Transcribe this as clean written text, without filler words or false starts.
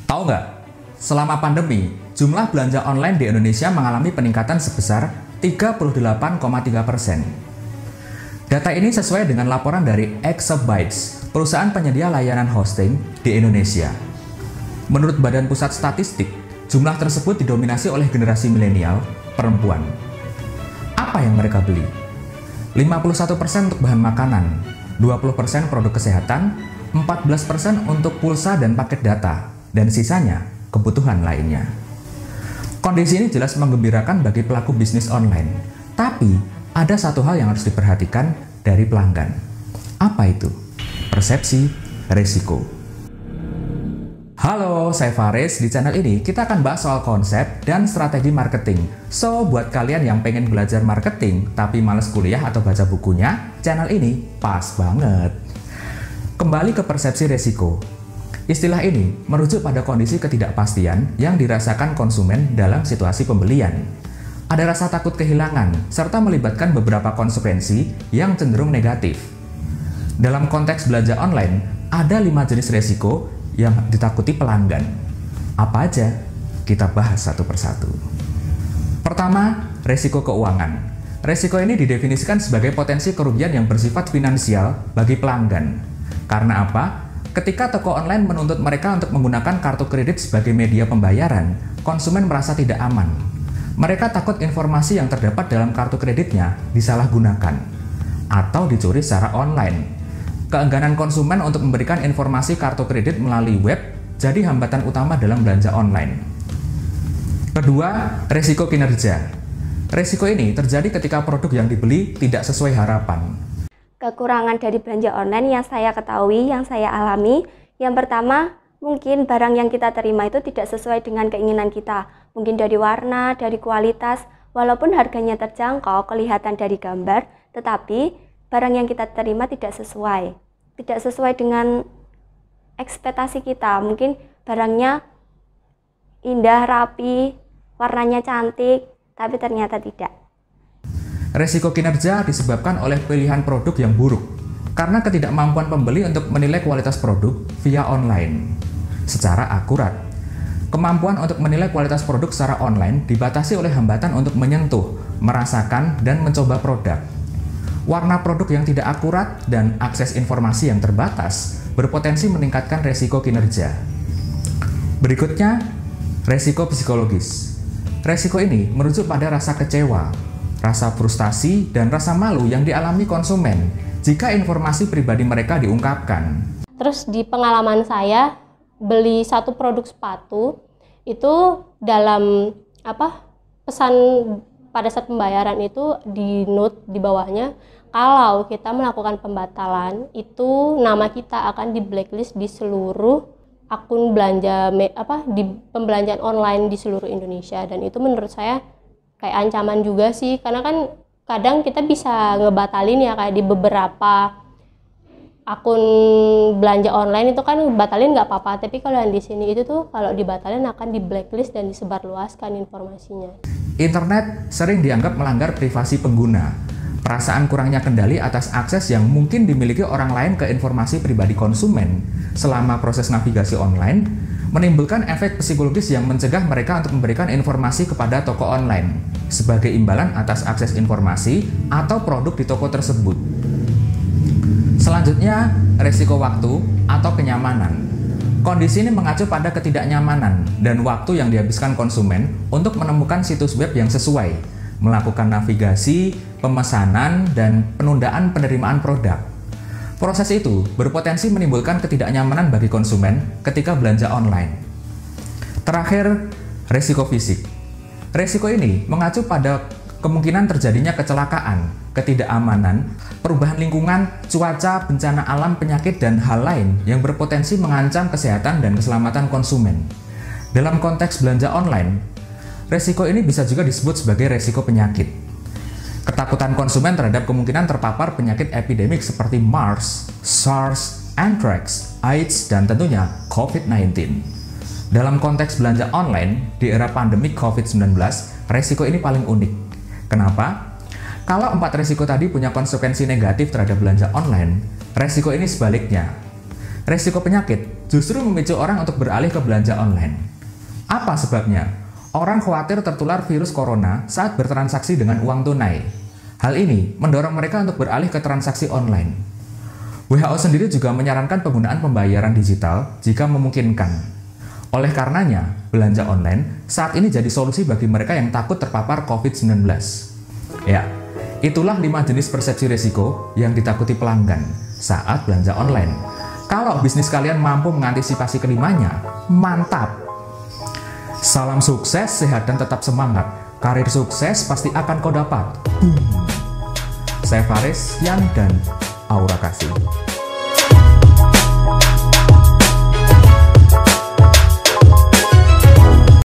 Tahu nggak? Selama pandemi, jumlah belanja online di Indonesia mengalami peningkatan sebesar 38,3%. Data ini sesuai dengan laporan dari Exabytes, perusahaan penyedia layanan hosting di Indonesia. Menurut Badan Pusat Statistik, jumlah tersebut didominasi oleh generasi milenial, perempuan. Apa yang mereka beli? 51% untuk bahan makanan, 20% produk kesehatan, 14% untuk pulsa dan paket data, dan sisanya kebutuhan lainnya. Kondisi ini jelas menggembirakan bagi pelaku bisnis online, tapi ada satu hal yang harus diperhatikan dari pelanggan. Apa itu? Persepsi resiko. Halo, saya Faris. Di channel ini kita akan bahas soal konsep dan strategi marketing. So, buat kalian yang pengen belajar marketing tapi males kuliah atau baca bukunya, channel ini pas banget. Kembali ke persepsi resiko. Istilah ini merujuk pada kondisi ketidakpastian yang dirasakan konsumen dalam situasi pembelian. Ada rasa takut kehilangan, serta melibatkan beberapa konsekuensi yang cenderung negatif. Dalam konteks belanja online, ada 5 jenis resiko yang ditakuti pelanggan. Apa aja? Kita bahas satu persatu. Pertama, resiko keuangan. Resiko ini didefinisikan sebagai potensi kerugian yang bersifat finansial bagi pelanggan. Karena apa? Ketika toko online menuntut mereka untuk menggunakan kartu kredit sebagai media pembayaran, konsumen merasa tidak aman. Mereka takut informasi yang terdapat dalam kartu kreditnya disalahgunakan atau dicuri secara online. Keengganan konsumen untuk memberikan informasi kartu kredit melalui web jadi hambatan utama dalam belanja online. Kedua, resiko kinerja. Resiko ini terjadi ketika produk yang dibeli tidak sesuai harapan. Kekurangan dari belanja online yang saya ketahui, yang saya alami, yang pertama, mungkin barang yang kita terima itu tidak sesuai dengan keinginan kita. Mungkin dari warna, dari kualitas, walaupun harganya terjangkau, kelihatan dari gambar, tetapi barang yang kita terima tidak sesuai dengan ekspektasi kita. Mungkin barangnya indah, rapi, warnanya cantik, tapi ternyata tidak. Resiko kinerja disebabkan oleh pilihan produk yang buruk karena ketidakmampuan pembeli untuk menilai kualitas produk via online secara akurat. Kemampuan untuk menilai kualitas produk secara online dibatasi oleh hambatan untuk menyentuh, merasakan, dan mencoba produk. Warna produk yang tidak akurat dan akses informasi yang terbatas berpotensi meningkatkan resiko kinerja. Berikutnya, resiko psikologis. Resiko ini merujuk pada rasa kecewa, rasa frustasi, dan rasa malu yang dialami konsumen jika informasi pribadi mereka diungkapkan. Terus di pengalaman saya, beli satu produk sepatu, itu dalam pesan pada saat pembayaran itu di note di bawahnya, kalau kita melakukan pembatalan, itu nama kita akan di blacklist di seluruh akun belanja di pembelanjaan online di seluruh Indonesia. Dan itu menurut saya kayak ancaman juga sih, karena kan kadang kita bisa ngebatalin ya, kayak di beberapa akun belanja online itu kan batalin nggak apa-apa, tapi kalau yang di sini itu tuh kalau dibatalin akan di blacklist dan disebarluaskan informasinya. Internet sering dianggap melanggar privasi pengguna. Perasaan kurangnya kendali atas akses yang mungkin dimiliki orang lain ke informasi pribadi konsumen selama proses navigasi online menimbulkan efek psikologis yang mencegah mereka untuk memberikan informasi kepada toko online sebagai imbalan atas akses informasi atau produk di toko tersebut. Selanjutnya, resiko waktu atau kenyamanan. Kondisi ini mengacu pada ketidaknyamanan dan waktu yang dihabiskan konsumen untuk menemukan situs web yang sesuai, melakukan navigasi, pemesanan, dan penundaan penerimaan produk. Proses itu berpotensi menimbulkan ketidaknyamanan bagi konsumen ketika belanja online. Terakhir, resiko fisik. Resiko ini mengacu pada kemungkinan terjadinya kecelakaan, ketidakamanan, perubahan lingkungan, cuaca, bencana alam, penyakit, dan hal lain yang berpotensi mengancam kesehatan dan keselamatan konsumen. Dalam konteks belanja online, resiko ini bisa juga disebut sebagai resiko penyakit. Ketakutan konsumen terhadap kemungkinan terpapar penyakit epidemik seperti MERS, SARS, Anthrax, AIDS, dan tentunya COVID-19. Dalam konteks belanja online di era pandemi COVID-19, resiko ini paling unik. Kenapa? Kalau 4 resiko tadi punya konsekuensi negatif terhadap belanja online, resiko ini sebaliknya. Resiko penyakit justru memicu orang untuk beralih ke belanja online. Apa sebabnya? Orang khawatir tertular virus corona saat bertransaksi dengan uang tunai. Hal ini mendorong mereka untuk beralih ke transaksi online. WHO sendiri juga menyarankan penggunaan pembayaran digital jika memungkinkan. Oleh karenanya, belanja online saat ini jadi solusi bagi mereka yang takut terpapar COVID-19. Ya, itulah 5 jenis persepsi risiko yang ditakuti pelanggan saat belanja online. Kalau bisnis kalian mampu mengantisipasi kelimanya, mantap! Salam sukses, sehat, dan tetap semangat. Karir sukses pasti akan kau dapat. Saya Faris, Yan, dan Aura Kasih.